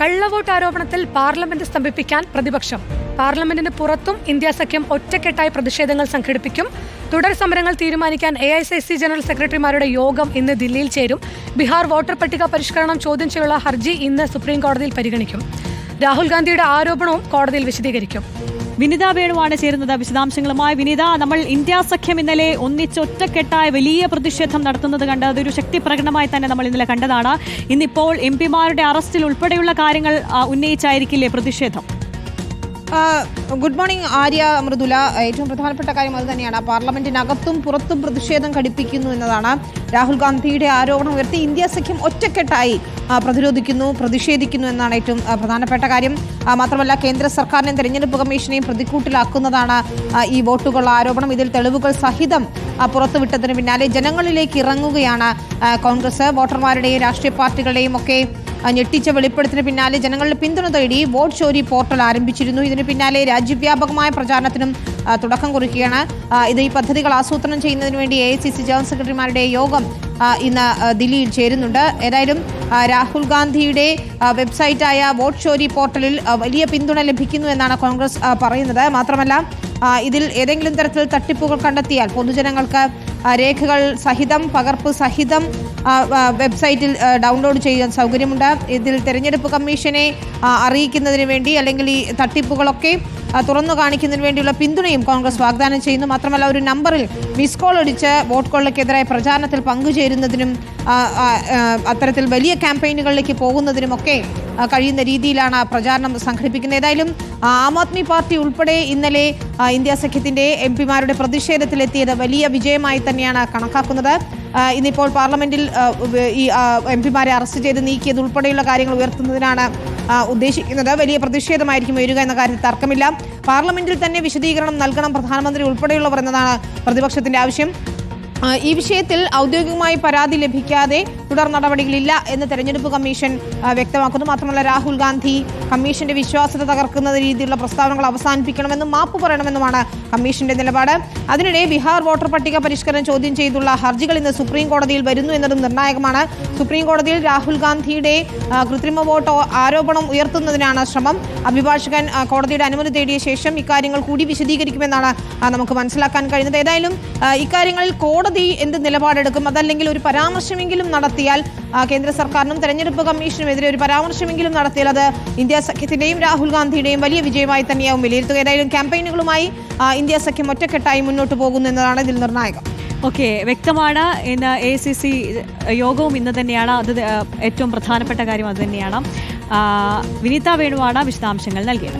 കള്ളവോട്ട് ആരോപണത്തിൽ പാർലമെന്റ് സ്തംഭിപ്പിക്കാൻ പ്രതിപക്ഷം. പാർലമെന്റിന് പുറത്തും ഇന്ത്യ സഖ്യം ഒറ്റക്കെട്ടായി പ്രതിഷേധങ്ങൾ സംഘടിപ്പിക്കും. തുടർ സമരങ്ങൾ തീരുമാനിക്കാൻ AICC ജനറൽ സെക്രട്ടറിമാരുടെ യോഗം ഇന്ന് ദില്ലിയിൽ ചേരും. ബീഹാർ വോട്ടർ പട്ടിക പരിഷ്കരണം ചോദ്യം ചെയ്തുള്ള ഹർജി ഇന്ന് സുപ്രീം കോടതിയിൽ പരിഗണിക്കും. രാഹുൽ ഗാന്ധിയുടെ ആരോപണവും കോടതിയിൽ വിശദീകരിക്കും. വിനിത വേണുവാണ് ചേരുന്നത് വിശദാംശങ്ങളുമായി. വിനിത, നമ്മൾ ഇന്ത്യ സഖ്യം ഇന്നലെ ഒന്നിച്ചൊറ്റക്കെട്ടായ വലിയ പ്രതിഷേധം നടത്തുന്നത് കണ്ട് അതൊരു ശക്തി പ്രകടനമായി തന്നെ നമ്മൾ ഇന്നലെ കണ്ടതാണ്. ഇന്നിപ്പോൾ MP-മാരുടെ അറസ്റ്റിൽ ഉൾപ്പെടെയുള്ള കാര്യങ്ങൾ ഉന്നയിച്ചായിരിക്കില്ലേ പ്രതിഷേധം? Good morning Arya, Mridula. ഏറ്റവും പ്രധാനപ്പെട്ട കാര്യം അത് തന്നെയാണ്. പാർലമെന്റിനകത്തും പുറത്തും പ്രതിഷേധം ഘടിപ്പിക്കുന്നു എന്നതാണ്. രാഹുൽ ഗാന്ധിയുടെ ആരോപണം ഉയർത്തി ഇന്ത്യ സഖ്യം ഒറ്റക്കെട്ടായി പ്രതിഷേധിക്കുന്നു എന്നാണ് ഏറ്റവും പ്രധാനപ്പെട്ട കാര്യം. മാത്രമല്ല, കേന്ദ്ര സർക്കാരിനെയും തെരഞ്ഞെടുപ്പ് കമ്മീഷനെയും പ്രതിക്കൂട്ടിലാക്കുന്നതാണ് ഈ വോട്ടുകൾ ആരോപണം. ഇതിൽ തെളിവുകൾ സഹിതം പുറത്തുവിട്ടതിന് പിന്നാലെ ജനങ്ങളിലേക്ക് ഇറങ്ങുകയാണ് കോൺഗ്രസ്. വോട്ടർമാരുടെയും രാഷ്ട്രീയ പാർട്ടികളുടെയും ഒക്കെ ഞെട്ടിച്ച വെളിപ്പെടുത്തിന് പിന്നാലെ ജനങ്ങളുടെ പിന്തുണ തേടി വോട്ട് ചോരി പോർട്ടൽ ആരംഭിച്ചിരുന്നു. ഇതിന് പിന്നാലെ രാജ്യവ്യാപകമായ പ്രചാരണത്തിനും തുടക്കം കുറിക്കുകയാണ്. ഈ പദ്ധതികൾ ആസൂത്രണം ചെയ്യുന്നതിന് വേണ്ടി AICC ജനറൽ സെക്രട്ടറിമാരുടെ യോഗം ഇന്ന് ദില്ലിയിൽ ചേരുന്നുണ്ട്. ഏതായാലും രാഹുൽ ഗാന്ധിയുടെ വെബ്സൈറ്റായ വോട്ട് ചോരി പോർട്ടലിൽ വലിയ പിന്തുണ ലഭിക്കുന്നു എന്നാണ് കോൺഗ്രസ് പറയുന്നത്. മാത്രമല്ല, ഇതിൽ ഏതെങ്കിലും തരത്തിൽ തട്ടിപ്പുകൾ കണ്ടെത്തിയാൽ പൊതുജനങ്ങൾക്ക് രേഖകൾ സഹിതം പകർപ്പ് സഹിതം വെബ്സൈറ്റിൽ ഡൗൺലോഡ് ചെയ്യാൻ സൗകര്യമുണ്ട്. ഇതിൽ തെരഞ്ഞെടുപ്പ് കമ്മീഷനെ അറിയിക്കുന്നതിന് വേണ്ടി അല്ലെങ്കിൽ ഈ തട്ടിപ്പുകളൊക്കെ തുറന്നു കാണിക്കുന്നതിന് വേണ്ടിയുള്ള പിന്തുണയും കോൺഗ്രസ് വാഗ്ദാനം ചെയ്യുന്നു. മാത്രമല്ല, ഒരു നമ്പറിൽ മിസ് കോൾ അടിച്ച് വോട്ട് കൊള്ളയ്ക്കെതിരായ പ്രചാരണത്തിൽ പങ്കുചേരുന്നതിനും അത്തരത്തിൽ വലിയ ക്യാമ്പയിനുകളിലേക്ക് പോകുന്നതിനുമൊക്കെ കഴിയുന്ന രീതിയിലാണ് പ്രചാരണം സംഘടിപ്പിക്കുന്നത്. ഏതായാലും ആം ആദ്മി പാർട്ടി ഉൾപ്പെടെ ഇന്നലെ ഇന്ത്യ സഖ്യത്തിന്റെ MP-മാരുടെ പ്രതിഷേധത്തിലെത്തിയത് വലിയ വിജയമായി തന്നെയാണ് കണക്കാക്കുന്നത്. ഇന്നിപ്പോൾ പാർലമെന്റിൽ ഈ MP-മാരെ അറസ്റ്റ് ചെയ്ത് നീക്കിയത് ഉൾപ്പെടെയുള്ള കാര്യങ്ങൾ ഉയർത്തുന്നതിനാണ് ഉദ്ദേശിക്കുന്നത്. വലിയ പ്രതിഷേധമായിരിക്കും വരിക എന്ന കാര്യത്തിൽ തർക്കമില്ല. പാർലമെന്റിൽ തന്നെ വിശദീകരണം നൽകണം പ്രധാനമന്ത്രി ഉൾപ്പെടെയുള്ളവർ എന്നതാണ് പ്രതിപക്ഷത്തിന്റെ ആവശ്യം. ഈ വിഷയത്തിൽ ഔദ്യോഗികമായി പരാതി ലഭിക്കാതെ തുടർ നടപടികളില്ല എന്ന് തെരഞ്ഞെടുപ്പ് കമ്മീഷൻ വ്യക്തമാക്കുന്നു. മാത്രമല്ല, രാഹുൽ ഗാന്ധി കമ്മീഷന്റെ വിശ്വാസ്യത തകർക്കുന്ന രീതിയിലുള്ള പ്രസ്താവനകൾ അവസാനിപ്പിക്കണമെന്നും മാപ്പ് പറയണമെന്നുമാണ് കമ്മീഷന്റെ നിലപാട്. അതിനിടെ ബീഹാർ വോട്ടർ പട്ടിക പരിഷ്കരണം ചോദ്യം ചെയ്തുള്ള ഹർജികൾ ഇന്ന് സുപ്രീം കോടതിയിൽ വരുന്നു എന്നതും നിർണായകമാണ്. സുപ്രീം കോടതിയിൽ രാഹുൽ ഗാന്ധിയുടെ കൃത്രിമ വോട്ട് ആരോപണം ഉയർത്തുന്നതിനാണ് ശ്രമം. അഭിഭാഷകൻ കോടതിയുടെ അനുമതി തേടിയ ശേഷം ഇക്കാര്യങ്ങൾ കൂടി വിശദീകരിക്കുമെന്നാണ് നമുക്ക് മനസ്സിലാക്കാൻ കഴിയുന്നത്. ഏതായാലും ഇക്കാര്യങ്ങളിൽ കോടതി എന്ത് നിലപാടെടുക്കും, അതല്ലെങ്കിൽ ഒരു പരാമർശമെങ്കിലും നടത്തിയാൽ കേന്ദ്ര സർക്കാരിനും തെരഞ്ഞെടുപ്പ് കമ്മീഷനുമെതിരെ ഒരു പരാമർശമെങ്കിലും നടത്തിയാൽ അത് ഇന്ത്യ സഖ്യത്തിന്റെയും രാഹുൽ ഗാന്ധിയുടെയും വലിയ വിജയമായി തന്നെയാവും വിലയിരുത്തുക. ഏതായാലും ക്യാമ്പയിനുകളുമായി ഇന്ത്യ സഖ്യം ഒറ്റക്കെട്ടായി മുന്നോട്ട് പോകുന്നു എന്നതാണ് ഇതിൽ നിർണായകം. ഓക്കെ, വ്യക്തമാണ്. ഇന്ന് AICC യോഗവും ഇന്ന് തന്നെയാണ്. അത് ഏറ്റവും പ്രധാനപ്പെട്ട കാര്യം അത് തന്നെയാണ്. വിനീത വേണുവാണ് വിശദാംശങ്ങൾ നൽകിയത്.